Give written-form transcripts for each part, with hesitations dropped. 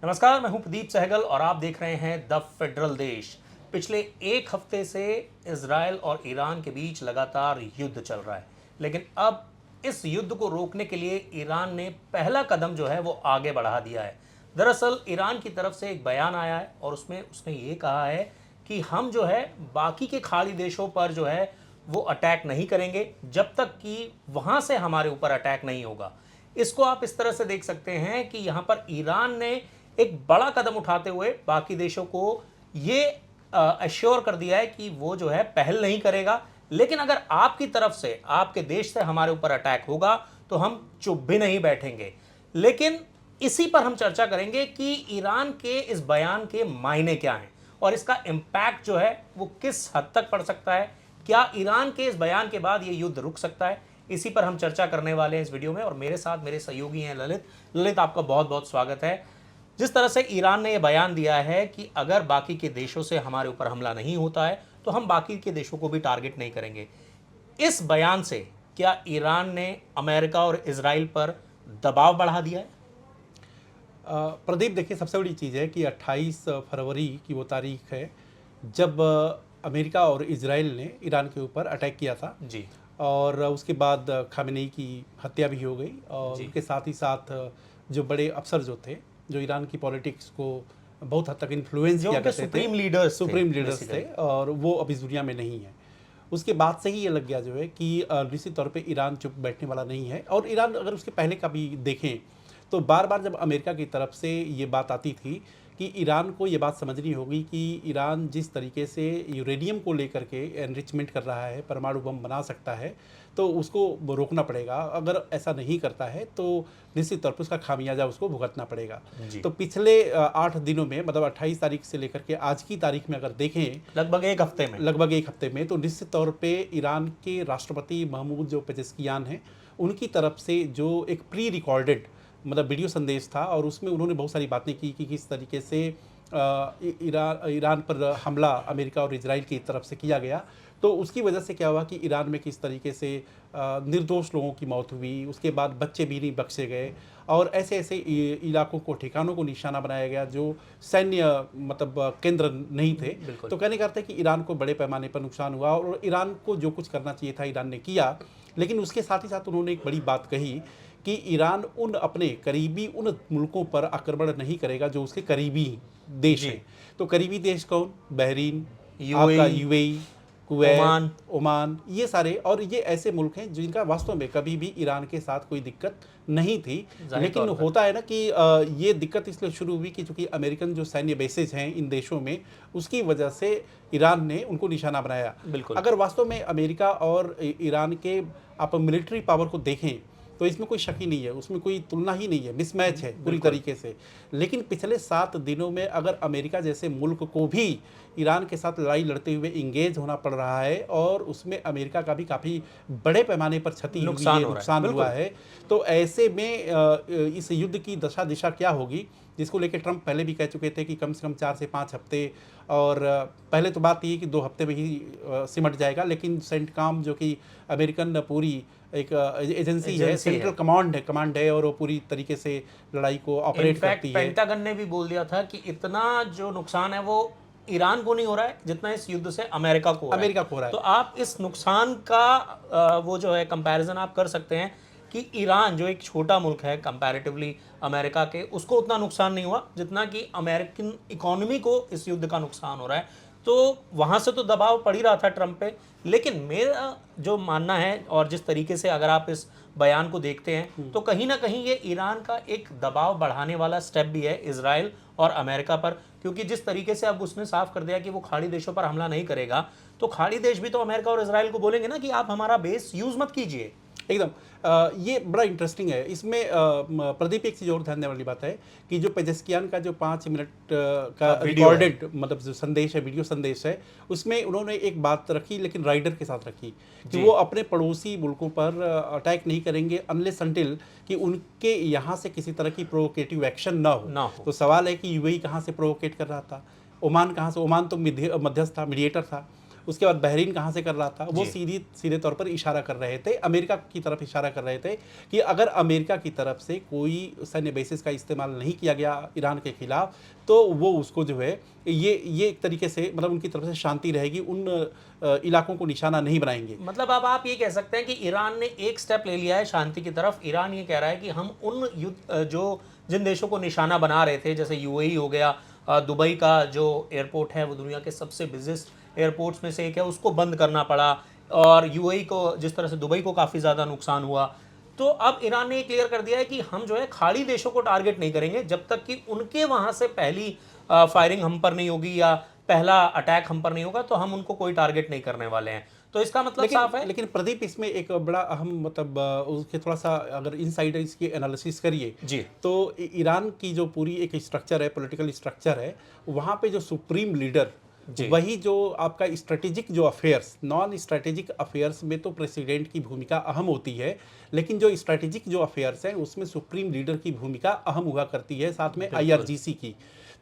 नमस्कार, मैं हूं प्रदीप सहगल और आप देख रहे हैं द फेडरल देश। पिछले एक हफ्ते से इजराइल और ईरान के बीच लगातार युद्ध चल रहा है, लेकिन अब इस युद्ध को रोकने के लिए ईरान ने पहला कदम जो है वो आगे बढ़ा दिया है। दरअसल ईरान की तरफ से एक बयान आया है और उसमें उसने ये कहा है कि हम जो है बाकी के खाड़ी देशों पर जो है वो अटैक नहीं करेंगे जब तक कि वहां से हमारे ऊपर अटैक नहीं होगा। इसको आप इस तरह से देख सकते हैं कि यहां पर ईरान ने एक बड़ा कदम उठाते हुए बाकी देशों को ये अश्योर कर दिया है कि वो जो है पहल नहीं करेगा, लेकिन अगर आपकी तरफ से, आपके देश से हमारे ऊपर अटैक होगा तो हम चुप भी नहीं बैठेंगे। लेकिन इसी पर हम चर्चा करेंगे कि ईरान के इस बयान के मायने क्या हैं और इसका इम्पैक्ट जो है वो किस हद तक पड़ सकता है। क्या ईरान के इस बयान के बाद ये युद्ध रुक सकता है? इसी पर हम चर्चा करने वाले हैं इस वीडियो में और मेरे साथ मेरे सहयोगी हैं ललित। ललित, आपका बहुत बहुत स्वागत है। जिस तरह से ईरान ने यह बयान दिया है कि अगर बाकी के देशों से हमारे ऊपर हमला नहीं होता है तो हम बाकी के देशों को भी टारगेट नहीं करेंगे, इस बयान से क्या ईरान ने अमेरिका और इजराइल पर दबाव बढ़ा दिया है? प्रदीप, देखिए, सबसे बड़ी चीज़ है कि 28 फरवरी की वो तारीख है जब अमेरिका और इजराइल ने ईरान के ऊपर अटैक किया था जी। और उसके बाद खामेनेई की हत्या भी हो गई और जी। उनके साथ ही साथ जो बड़े अफसर जो थे, जो ईरान की पॉलिटिक्स को बहुत हद तक इन्फ्लुएंस किया करते थे, सुप्रीम लीडर्स थे और वो अब इस दुनिया में नहीं है। उसके बाद से ही ये लग गया जो है कि निश्चित तौर पे ईरान चुप बैठने वाला नहीं है। और ईरान, अगर उसके पहले का भी देखें तो बार बार जब अमेरिका की तरफ से ये बात आती थी कि ईरान को ये बात समझनी होगी कि ईरान जिस तरीके से यूरेनियम को लेकर के एनरिचमेंट कर रहा है, परमाणु बम बना सकता है, तो उसको रोकना पड़ेगा। अगर ऐसा नहीं करता है तो निश्चित तौर पर उसका खामियाजा उसको भुगतना पड़ेगा। तो पिछले 8 दिनों में, मतलब 28 तारीख से लेकर के आज की तारीख में अगर देखें, लगभग एक हफ्ते में तो निश्चित तौर पे ईरान के राष्ट्रपति महमूद जो पेजेस्कियान हैं, उनकी तरफ से जो एक प्री रिकॉर्डेड मतलब वीडियो संदेश था और उसमें उन्होंने बहुत सारी बातें की कि किस तरीके से ईरान पर हमला अमेरिका और इजराइल की तरफ से किया गया। तो उसकी वजह से क्या हुआ कि ईरान में किस तरीके से निर्दोष लोगों की मौत हुई, उसके बाद बच्चे भी नहीं बख्शे गए और ऐसे ऐसे इलाकों को, ठिकानों को निशाना बनाया गया जो सैन्य मतलब केंद्र नहीं थे। तो कहने का अर्थ है कि ईरान को बड़े पैमाने पर नुकसान हुआ और ईरान को जो कुछ करना चाहिए था ईरान ने किया। लेकिन उसके साथ ही साथ उन्होंने एक बड़ी बात कही कि ईरान उन अपने करीबी उन मुल्कों पर आक्रमण नहीं करेगा जो उसके करीबी देश हैं। तो करीबी देश कौन? बहरीन, आपका यूएई, कुवैत, ओमान, ये सारे। और ये ऐसे मुल्क हैं जिनका वास्तव में कभी भी ईरान के साथ कोई दिक्कत नहीं थी। लेकिन होता है ना कि ये दिक्कत इसलिए शुरू हुई कि चूंकि अमेरिकन जो सैन्य बेसेज हैं इन देशों में, उसकी वजह से ईरान ने उनको निशाना बनाया। अगर वास्तव में अमेरिका और ईरान के आप मिलिट्री पावर को देखें तो इसमें कोई शक ही नहीं है, उसमें कोई तुलना ही नहीं है, मिसमैच है पूरी तरीके से। लेकिन पिछले 7 दिनों में अगर अमेरिका जैसे मुल्क को भी ईरान के साथ लड़ाई लड़ते हुए इंगेज होना पड़ रहा है और उसमें अमेरिका का भी काफ़ी बड़े पैमाने पर क्षति नुकसान हुआ है, तो ऐसे में इस युद्ध की दशा दिशा क्या होगी, जिसको लेकर ट्रंप पहले भी कह चुके थे कि कम से कम 4 से 5 हफ्ते, और पहले तो बात ये कि 2 हफ्ते में ही सिमट जाएगा। लेकिन सेंटकॉम जो कि अमेरिकन पूरी एक एजेंसी है, सेंट्रल कमांड है और वो पूरी तरीके से लड़ाई को ऑपरेट करती है। पेंटागन ने भी बोल दिया था कि इतना जो नुकसान है वो ईरान को नहीं हो रहा है जितना इस युद्ध से अमेरिका को हो रहा है। तो आप इस नुकसान का वो जो है कंपैरिजन आप कर सकते हैं कि ईरान जो एक छोटा मुल्क है कंपैरेटिवली अमेरिका के, उसको उतना नुकसान नहीं हुआ जितना कि अमेरिकन इकोनॉमी को इस युद्ध का नुकसान हो रहा है। तो वहाँ से तो दबाव पड़ ही रहा था ट्रंप पे। लेकिन मेरा जो मानना है और जिस तरीके से अगर आप इस बयान को देखते हैं तो कहीं ना कहीं ये ईरान का एक दबाव बढ़ाने वाला स्टेप भी है इजराइल और अमेरिका पर, क्योंकि जिस तरीके से अब उसने साफ कर दिया कि वो खाड़ी देशों पर हमला नहीं करेगा, तो खाड़ी देश भी तो अमेरिका और इजराइल को बोलेंगे ना कि आप हमारा बेस यूज मत कीजिए। एकदम ये बड़ा इंटरेस्टिंग है। इसमें प्रदीप, एक चीज़ और ध्यान देने वाली बात है कि जो पेजेस्कियान का जो 5 मिनट का रिकॉर्डेड मतलब जो संदेश है, वीडियो संदेश है, उसमें उन्होंने एक बात रखी, लेकिन राइडर के साथ रखी कि वो अपने पड़ोसी मुल्कों पर अटैक नहीं करेंगे अनलेस अनटिल कि उनके यहाँ से किसी तरह की प्रोवोकेटिव एक्शन ना हो। तो सवाल है कि यूएई कहाँ से प्रोवोकेट कर रहा था, ओमान कहाँ से? ओमान तो मध्यस्थ था, मीडिएटर था। उसके बाद बहरीन कहाँ से कर रहा था, वो जी। सीधे तौर पर इशारा कर रहे थे, अमेरिका की तरफ इशारा कर रहे थे कि अगर अमेरिका की तरफ से कोई सैन्य बेसिस का इस्तेमाल नहीं किया गया ईरान के खिलाफ, तो वो उसको जो है ये एक तरीके से मतलब उनकी तरफ से शांति रहेगी, उन इलाकों को निशाना नहीं बनाएंगे। मतलब अब आप ये कह सकते हैं कि ईरान ने एक स्टेप ले लिया है शांति की तरफ। ईरान ये कह रहा है कि हम उन जिन देशों को निशाना बना रहे थे, जैसे यूएई हो गया, दुबई का जो एयरपोर्ट है वो दुनिया के सबसे बिजेस्ट एयरपोर्ट्स में से एक है, उसको बंद करना पड़ा, और यूएई को जिस तरह से दुबई को काफ़ी ज़्यादा नुकसान हुआ। तो अब ईरान ने क्लियर कर दिया है कि हम जो है खाड़ी देशों को टारगेट नहीं करेंगे जब तक कि उनके वहाँ से पहली फायरिंग हम पर नहीं होगी या पहला अटैक हम पर नहीं होगा, तो हम उनको कोई टारगेट नहीं करने वाले हैं। तो इसका मतलब साफ है। लेकिन प्रदीप, इसमें एक बड़ा अहम मतलब उसके थोड़ा सा अगर इनसाइडर इसकी एनालिसिस करिए जी। तो ईरान की जो पूरी एक स्ट्रक्चर है, पॉलिटिकल स्ट्रक्चर है, वहाँ पे जो सुप्रीम लीडर, वही जो आपका स्ट्रेटेजिक जो अफेयर्स, नॉन स्ट्रेटेजिक अफेयर्स में तो प्रेसिडेंट की भूमिका अहम होती है, लेकिन जो स्ट्रेटेजिक जो अफेयर्स हैं उसमें सुप्रीम लीडर की भूमिका अहम हुआ करती है, साथ में आईआरजीसी की।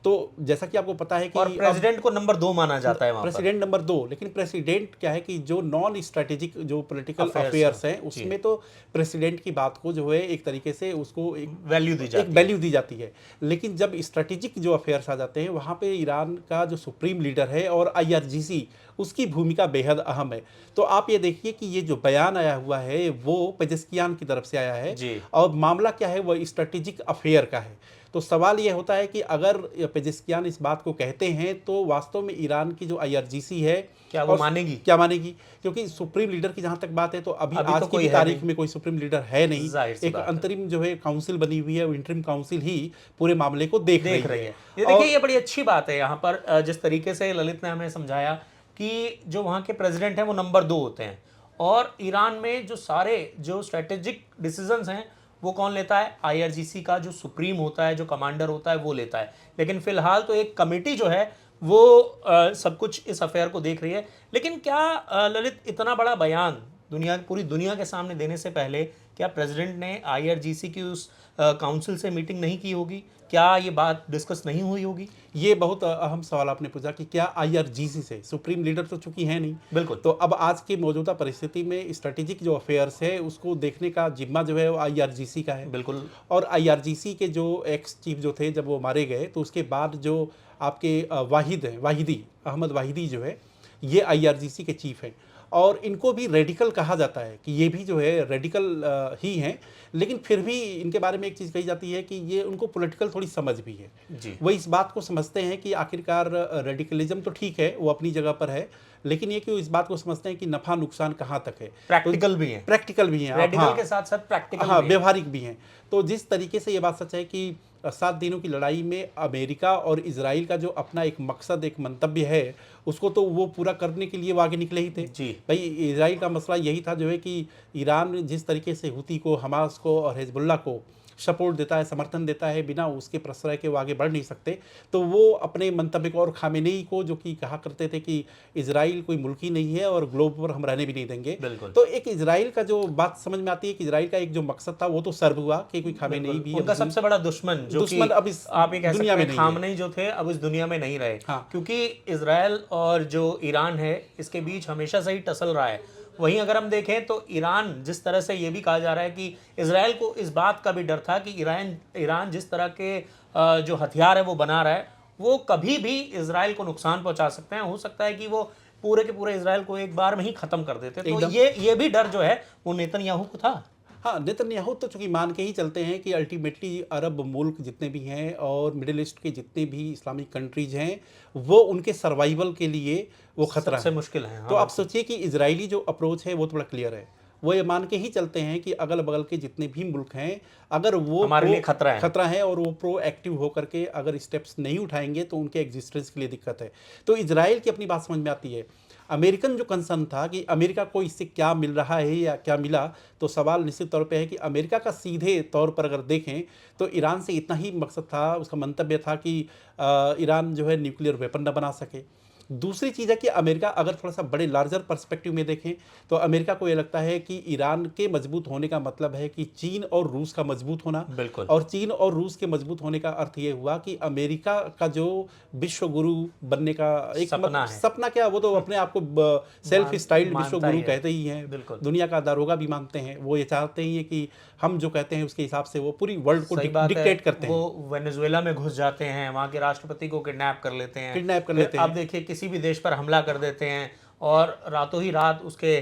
तो जैसा कि आपको पता है कि और प्रेसिडेंट को नंबर 2 माना जाता है वहाँ पर। प्रेसिडेंट नंबर 2, लेकिन प्रेसिडेंट क्या है कि जो नॉन स्ट्रेटेजिक जो पॉलिटिकल अफेयर्स हैं उसमें तो प्रेसिडेंट की बात को जो है एक तरीके से उसको एक वैल्यू दी जाती है, लेकिन जब स्ट्रेटेजिक जो अफेयर्स आ जाते हैं वहाँ पे ईरान का जो सुप्रीम लीडर है और आईआरजीसी, उसकी भूमिका बेहद अहम है। तो आप ये देखिए कि ये जो बयान आया हुआ है वो पेजेस्कियान की तरफ से आया है जी। और मामला क्या है, वो स्ट्रेटेजिक अफेयर का है। तो सवाल ये होता है कि अगर पेजेस्कियान इस बात को कहते हैं तो वास्तव में ईरान की जो आईआरजीसी है क्या वो मानेगी? क्या मानेगी? क्योंकि सुप्रीम लीडर की जहाँ तक बात है तो अभी आज तो की भी तारीख में कोई सुप्रीम लीडर है नहीं। एक अंतरिम जो है काउंसिल बनी हुई है, वो इंटरिम काउंसिल ही पूरे मामले को देख रही है। ये देखिए, ये बड़ी अच्छी बात है यहाँ पर जिस तरीके से ललित ने हमें समझाया कि जो वहाँ के प्रेसिडेंट हैं वो नंबर 2 होते हैं, और ईरान में जो सारे जो स्ट्रेटेजिक डिसीजंस हैं वो कौन लेता है? आईआरजीसी का जो सुप्रीम होता है, जो कमांडर होता है, वो लेता है। लेकिन फिलहाल तो एक कमेटी जो है वो सब कुछ इस अफेयर को देख रही है। लेकिन क्या ललित, इतना बड़ा बयान पूरी दुनिया के सामने देने से पहले क्या प्रेसिडेंट ने आईआरजीसी की उस काउंसिल से मीटिंग नहीं की होगी? क्या ये बात डिस्कस नहीं हुई होगी? ये बहुत अहम सवाल आपने पूछा कि क्या आईआरजीसी से, सुप्रीम लीडर तो चूंकि है नहीं, बिल्कुल, तो अब आज की मौजूदा परिस्थिति में स्ट्रेटेजिक जो अफेयर्स है उसको देखने का जिम्मा जो है वो आईआरजीसी का है। बिल्कुल। और आईआरजीसी के जो एक्स चीफ जो थे, जब वो मारे गए तो उसके बाद जो आपके वाहिद हैं, अहमद वाहिदी जो है, ये आईआरजीसी के चीफ हैं, और इनको भी रेडिकल कहा जाता है कि ये भी जो है रेडिकल ही हैं, लेकिन फिर भी इनके बारे में एक चीज़ कही जाती है कि ये उनको पॉलिटिकल थोड़ी समझ भी है जी। वो इस बात को समझते हैं कि आखिरकार रेडिकलिज्म तो ठीक है, वो अपनी जगह पर है, लेकिन ये कि वो इस बात को समझते हैं कि नफा नुकसान कहाँ तक है। प्रैक्टिकल भी है रेडिकल के साथ साथ प्रैक्टिकल, हाँ, व्यवहारिक भी हैं। तो जिस तरीके से ये बात सच है कि 7 दिनों की लड़ाई में अमेरिका और इजराइल का जो अपना एक मकसद, एक मंतव्य है, उसको तो वो पूरा करने के लिए वो आगे निकले ही थे जी। भाई। इजराइल का मसला यही था जो है कि ईरान जिस तरीके से हुती को, हमास को और हिजबुल्लाह को सपोर्ट देता है, समर्थन देता है, बिना उसके प्रश्रय के वो आगे बढ़ नहीं सकते। तो वो अपने मंतव्य को, और खामेनेई को जो कि कहा करते थे कि इजराइल कोई मुल्क ही नहीं है और ग्लोब पर हम रहने भी नहीं देंगे, तो एक इजराइल का जो बात समझ में आती है कि इजराइल का एक जो मकसद था वो तो सर्व हुआ कि कोई खामेनेई भी उनका सबसे बड़ा दुश्मन अब इस आप ये कह सकते हैं खामेनेई जो थे अब इस दुनिया में नहीं रहे। क्योंकि इजराइल और जो ईरान है इसके बीच हमेशा से ही टसल रहा है। वहीं अगर हम देखें तो ईरान, जिस तरह से ये भी कहा जा रहा है कि इजराइल को इस बात का भी डर था कि ईरान जिस तरह के जो हथियार है वो बना रहा है, वो कभी भी इजराइल को नुकसान पहुंचा सकते हैं। हो सकता है कि वो पूरे के पूरे इजराइल को एक बार में ही खत्म कर देते। तो ये भी डर जो है वो नेतन्याहू को था। हाँ, नेतन्याहू तो चूंकि मान के ही चलते हैं कि अल्टीमेटली अरब मुल्क जितने भी हैं और मिडिल ईस्ट के जितने भी इस्लामिक कंट्रीज हैं, वो उनके सर्वाइवल के लिए वो खतरा सबसे मुश्किल है। तो आप सोचिए कि इजरायली जो अप्रोच है वो थोड़ा क्लियर है। वो ये मान के ही चलते हैं कि अगल बगल के जितने भी मुल्क हैं, अगर वो हमारे लिए खतरा है और वो प्रोएक्टिव होकर के अगर स्टेप्स नहीं उठाएंगे तो उनके एग्जिस्टेंस के लिए दिक्कत है। तो इजराइल की अपनी बात समझ में आती है। अमेरिकन जो कंसर्न था कि अमेरिका को इससे क्या मिल रहा है या क्या मिला, तो सवाल निश्चित तौर पे है कि अमेरिका का सीधे तौर पर अगर देखें तो ईरान से इतना ही मकसद था, उसका मंतव्य था कि ईरान जो है न्यूक्लियर वेपन न बना सके। दूसरी चीज़ है कि अमेरिका अगर थोड़ा सा बड़े लार्जर पर्सपेक्टिव में देखें तो अमेरिका को ये लगता है कि ईरान के मजबूत होने का मतलब है कि चीन और रूस का मजबूत होना। बिल्कुल। और चीन और रूस के मजबूत होने का अर्थ ये हुआ कि अमेरिका का जो विश्व गुरु बनने का एक सपना है। सपना क्या, वो तो अपने आप को सेल्फ स्टाइल्ड मानता विश्व गुरु ही है। कहते ही हैं, बिल्कुल। दुनिया का दारोगा भी मानते हैं। वो ये चाहते ही हैं कि हम जो कहते हैं उसके हिसाब से वो पूरी वर्ल्ड को सही बात है। डिक्टेट करते हैं। वो वेनेजुएला में घुस जाते हैं, वहाँ के राष्ट्रपति को किडनैप कर लेते हैं, किडनैप कर फिर लेते हैं। अब देखिए किसी भी देश पर हमला कर देते हैं और रातों ही रात उसके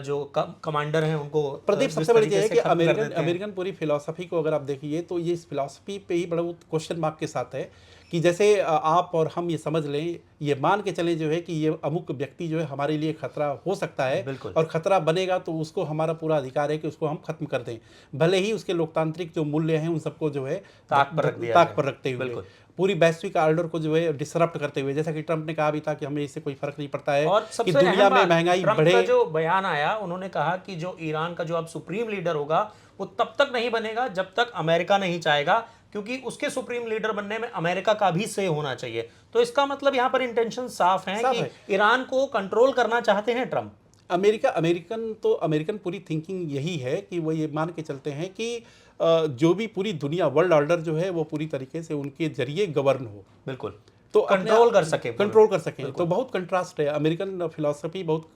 जो कमांडर हैं उनको प्रदीप, जिस सबसे बड़ी चीज़ है तरीके कि से खत्म कर अमेरिकन देते हैं। अमेरिकन पूरी फिलॉसफी को अगर आप देखिए तो ये इस फिलॉसफी पे ही बड़ा क्वेश्चन मार्क के साथ है कि जैसे आप और हम ये समझ लें, ये मान के चलें जो है कि ये अमुक व्यक्ति जो है हमारे लिए खतरा हो सकता है, बिल्कुल। और खतरा बनेगा तो उसको हमारा पूरा अधिकार है कि उसको हम खत्म कर दें, भले ही उसके लोकतांत्रिक जो मूल्य हैं उन सबको जो है ताक पर रख दिया ताक जाए। पर रखते हुए, बिल्कुल। पूरी वैश्विक ऑर्डर को जो है डिसरप्ट करते हुए, जैसा कि ट्रंप ने कहा भी था कि हमें इससे कोई फर्क नहीं पड़ता है और कि सबसे दुनिया अहम में बात, महंगाई ट्रंप बढ़े। का जो बयान आया, उन्होंने कहा कि जो ईरान का जो अब सुप्रीम लीडर होगा वो तब तक नहीं बनेगा जब तक अमेरिका नहीं चाहेगा, क्योंकि उसके सुप्रीम लीडर बनने में अमेरिका का भी से होना चाहिए। तो इसका मतलब यहाँ पर इंटेंशन साफ है कि ईरान को कंट्रोल करना चाहते हैं ट्रंप। अमेरिकन पूरी थिंकिंग यही है कि वो ये मान के चलते हैं कि जो भी पूरी दुनिया वर्ल्ड ऑर्डर जो है वो पूरी तरीके से उनके जरिए गवर्न हो, बिल्कुल, तो कंट्रोल कर सके, कंट्रोल कर सकें। तो बहुत कंट्रास्ट है, अमेरिकन फिलॉसफी बहुत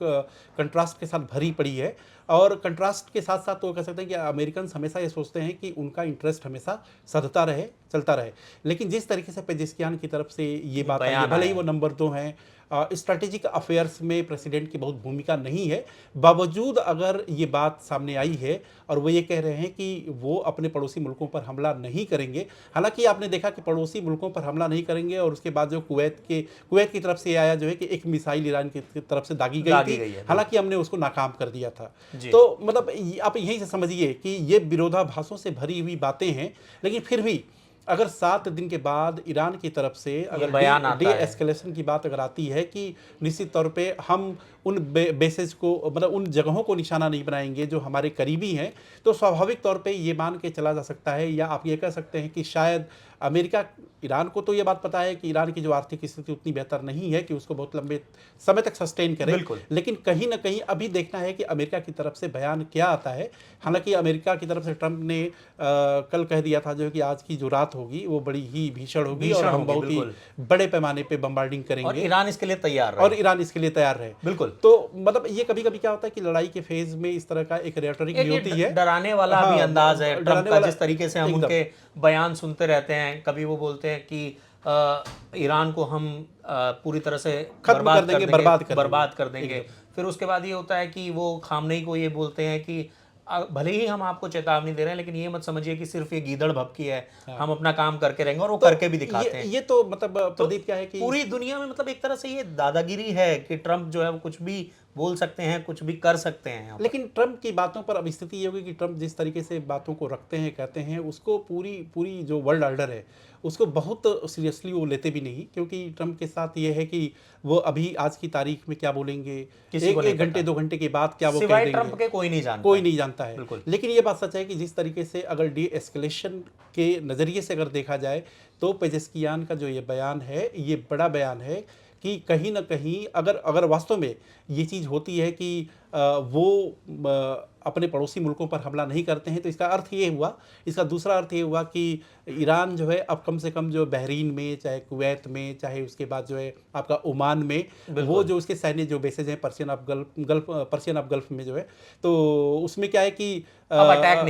कंट्रास्ट के साथ भरी पड़ी है। और कंट्रास्ट के साथ साथ तो कह सकते हैं कि अमेरिकन हमेशा ये सोचते हैं कि उनका इंटरेस्ट हमेशा सधता रहे, चलता रहे। लेकिन जिस तरीके से पेजेस्कियान की तरफ से ये बात आई है, भले ही वो नंबर 2 हैं, स्ट्रैटेजिक अफेयर्स में प्रेसिडेंट की बहुत भूमिका नहीं है, बावजूद अगर ये बात सामने आई है और वो ये कह रहे हैं कि वो अपने पड़ोसी मुल्कों पर हमला नहीं करेंगे। हालांकि आपने देखा कि पड़ोसी मुल्कों पर हमला नहीं करेंगे और उसके बाद जो कुवैत की तरफ से आया जो है कि एक मिसाइल ईरान की तरफ से दागी गई थी, हालांकि हमने उसको नाकाम कर दिया था। तो मतलब आप यहीं से समझिए कि ये विरोधाभासों से भरी हुई बातें हैं। लेकिन फिर भी अगर 7 दिन के बाद ईरान की तरफ से अगर डे एस्केलेशन की बात अगर आती है कि निश्चित तौर पे हम उन बेसेस को, मतलब उन जगहों को निशाना नहीं बनाएंगे जो हमारे करीबी हैं, तो स्वाभाविक तौर पे ये मान के चला जा सकता है, या आप ये कह सकते हैं कि शायद अमेरिका, ईरान को तो ये बात पता है कि ईरान की जो आर्थिक स्थिति उतनी बेहतर नहीं है कि उसको बहुत लंबे समय तक सस्टेन करे, लेकिन कहीं ना कहीं अभी देखना है कि अमेरिका की तरफ से बयान क्या आता है। हालांकि अमेरिका की तरफ से ट्रंप ने कल कह दिया था जो कि आज की जो रात होगी वो बड़ी ही भीषण होगी और हम बहुत ही बड़े पैमाने पे बम्बार्डिंग करेंगे, और ईरान इसके लिए तैयार रहे। बिल्कुल। तो मतलब ये कभी कभी क्या होता है कि लड़ाई के फेज में इस तरह का एक रेटोरिक भी होती है, डराने वाला भी अंदाज है ट्रंप का, जिस तरीके से हम उनके बयान सुनते रहते हैं। कभी वो बोलते हैं कि ईरान को हम पूरी तरह से बर्बाद कर देंगे। फिर उसके बाद ये होता है कि वो खामनेई को ये बोलते हैं कि भले ही हम आपको चेतावनी दे रहे हैं, लेकिन ये मत समझिए कि सिर्फ ये गीदड़ भभकी है, हम अपना काम करके रहेंगे, और वो करके भी दिखाते हैं। ये तो मतलब प्रदीप क्या है कि पूरी दुनिया में मतलब एक तरह से ये दादागिरी है कि ट्रंप जो है वो कुछ भी बोल सकते हैं, कुछ भी कर सकते हैं। लेकिन ट्रंप की बातों पर अब स्थिति ये होगी कि ट्रंप जिस तरीके से बातों को रखते हैं, कहते हैं, उसको पूरी जो वर्ल्ड ऑर्डर है उसको बहुत सीरियसली वो लेते भी नहीं, क्योंकि ट्रंप के साथ ये है कि वो अभी आज की तारीख में क्या बोलेंगे, एक घंटे 2 घंटे के बाद क्या वो कह देंगे, ट्रंप के कोई नहीं जानता है। लेकिन ये बात सच है कि जिस तरीके से अगर डी एस्केलेशन के नज़रिए से अगर देखा जाए तो पेजेस्कियान का जो ये बयान है, ये बड़ा बयान है कि कहीं ना कहीं अगर वास्तव में ये चीज़ होती है कि वो अपने पड़ोसी मुल्कों पर हमला नहीं करते हैं, तो इसका अर्थ ये हुआ, इसका दूसरा अर्थ ये हुआ कि ईरान जो है अब कम से कम जो बहरीन में, चाहे कुवैत में, चाहे उसके बाद जो है आपका ओमान में, वो जो उसके सैन्य जो बेसेज हैं पर्शियन ऑफ गल्फ में जो है, तो उसमें क्या है कि अटैक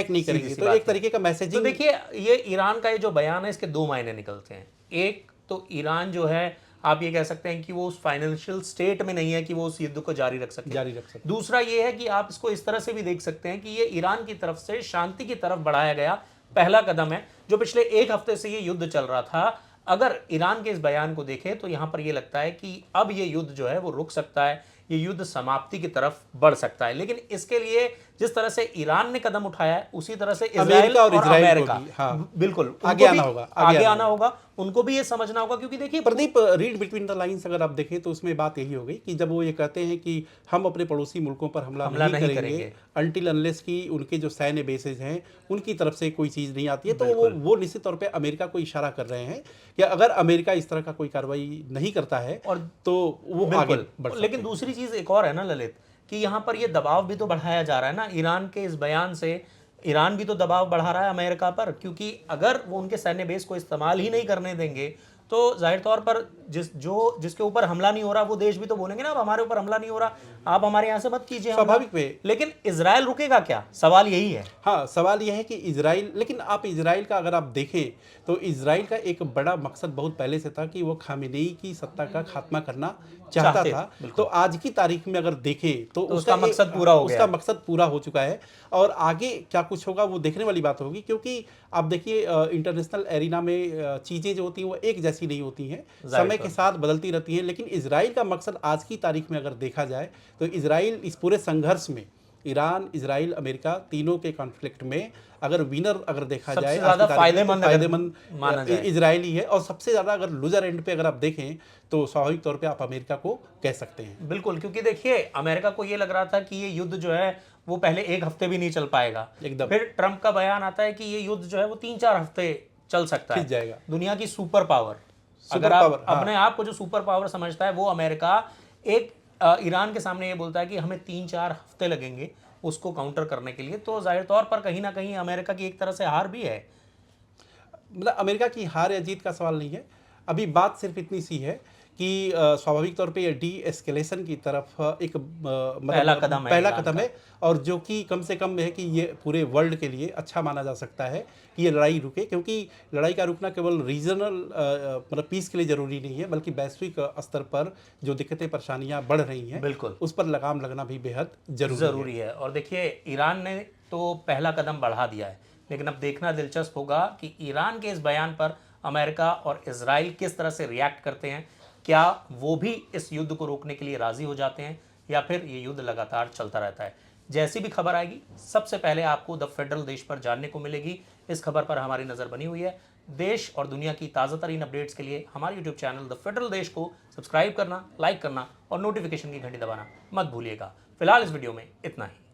नहीं करेंगे। तो एक तरीके का मैसेजिंग। तो देखिए, ये ईरान का ये जो बयान है इसके 2 मायने निकलते हैं। एक तो ईरान जो है, आप ये कह सकते हैं कि वो उस फाइनेंशियल स्टेट में नहीं है कि वो उस युद्ध को जारी रख सके। दूसरा ये है कि आप इसको इस तरह से भी देख सकते हैं कि ये ईरान की तरफ से शांति की तरफ बढ़ाया गया पहला कदम है। जो पिछले 1 हफ्ते से ये युद्ध चल रहा था, अगर ईरान के इस बयान को देखें तो यहां पर ये लगता है कि अब ये युद्ध जो है वो रुक सकता है, ये युद्ध समाप्ति की तरफ बढ़ सकता है। लेकिन इसके लिए जिस तरह से ईरान ने कदम उठाया है उसी तरह से इजराइल अमेरिका और और इजराइल को अमेरिका भी, हाँ, बिल्कुल उनको आगे आना भी होगा, आगे आना होगा, उनको भी ये समझना होगा। क्योंकि देखिए Pradeep, read between the lines अगर आप देखें तो उसमें बात यही हो गई कि जब वो ये कहते हैं कि हम अपने पड़ोसी मुल्कों पर हमला नहीं करेंगे अनटिल अनलेस की उनके जो सैन्य बेसेज हैं उनकी तरफ से कोई चीज़ नहीं आती है, तो वो निश्चित तौर पे अमेरिका को इशारा कर रहे हैं कि अगर अमेरिका इस तरह का कोई कार्रवाई नहीं करता है और तो वो आगे बढ़ सकते लेकिन दूसरी चीज एक और है ना ललित, कि यहाँ पर ये दबाव भी तो बढ़ाया जा रहा है ना ईरान के इस बयान से। ईरान भी तो दबाव बढ़ा रहा है अमेरिका पर, क्योंकि अगर वो उनके सैन्य बेस को इस्तेमाल ही नहीं करने देंगे तो जाहिर तौर पर जिसके ऊपर हमला नहीं हो रहा वो देश भी तो बोलेंगे ना अब हमारे ऊपर हमला नहीं हो रहा, आप हमारे यहाँ से मत कीजिए, स्वाभाविक वे। लेकिन इजराइल रुकेगा क्या, सवाल यही है। हाँ, सवाल यह है कि इजराइल, लेकिन आप इजराइल का अगर आप देखें तो इजराइल का एक बड़ा मकसद बहुत पहले से था कि वो खामेनेई की सत्ता का खात्मा करना चाहता था। तो आज की तारीख में अगर देखें तो उसका मकसद पूरा हो गया, उसका मकसद पूरा हो चुका है। और आगे क्या कुछ होगा वो देखने वाली बात होगी, क्योंकि आप देखिए इंटरनेशनल एरिना में चीज़ें जो होती हैं वो एक जैसी नहीं होती हैं, समय के साथ बदलती रहती हैं। लेकिन इजराइल का मकसद आज की तारीख में अगर देखा जाए तो इजराइल इस पूरे संघर्ष में, ईरान, इजराइल, अमेरिका तीनों के कॉन्फ्लिक्ट में अगर विनर अगर देखा जाए ज्यादा फायदेमंद माना जाए इजराइल ही है। और सबसे ज़्यादा अगर लूजर एंड पे अगर आप देखें तो स्वाभाविक तौर पे आप अमेरिका को कह सकते हैं। बिल्कुल, क्योंकि देखिए अमेरिका को ये लग रहा था कि ये युद्ध जो है वो पहले 1 हफ्ते भी नहीं चल पाएगा, एकदम। फिर ट्रंप का बयान आता है कि ये युद्ध जो है वो 3-4 हफ्ते चल सकता है। जाएगा। दुनिया की सुपर पावर, अगर आप अपने आप को जो सुपर पावर समझता है वो अमेरिका एक ईरान के सामने ये बोलता है कि हमें 3-4 हफ्ते लगेंगे उसको काउंटर करने के लिए, तो जाहिर तौर पर कहीं ना कहीं अमेरिका की एक तरह से हार भी है। मतलब अमेरिका की हार या जीत का सवाल नहीं है, अभी बात सिर्फ इतनी सी है कि स्वाभाविक तौर पे ये डी एस्केलेशन की तरफ एक पहला कदम है, और जो कि कम से कम है कि ये पूरे वर्ल्ड के लिए अच्छा माना जा सकता है कि ये लड़ाई रुके, क्योंकि लड़ाई का रुकना केवल रीजनल मतलब पीस के लिए ज़रूरी नहीं है, बल्कि वैश्विक स्तर पर जो दिक्कतें परेशानियां बढ़ रही हैं बिल्कुल उस पर लगाम लगना भी बेहद ज़रूरी है। और देखिए ईरान ने तो पहला कदम बढ़ा दिया है, लेकिन अब देखना दिलचस्प होगा कि ईरान के इस बयान पर अमेरिका और इजराइल किस तरह से रिएक्ट करते हैं। क्या वो भी इस युद्ध को रोकने के लिए राजी हो जाते हैं या फिर ये युद्ध लगातार चलता रहता है। जैसी भी खबर आएगी सबसे पहले आपको द फेडरल देश पर जानने को मिलेगी। इस खबर पर हमारी नज़र बनी हुई है। देश और दुनिया की ताज़ा तरीन अपडेट्स के लिए हमारे यूट्यूब चैनल द फेडरल देश को सब्सक्राइब करना, लाइक करना और नोटिफिकेशन की घंटी दबाना मत भूलिएगा। फिलहाल इस वीडियो में इतना ही।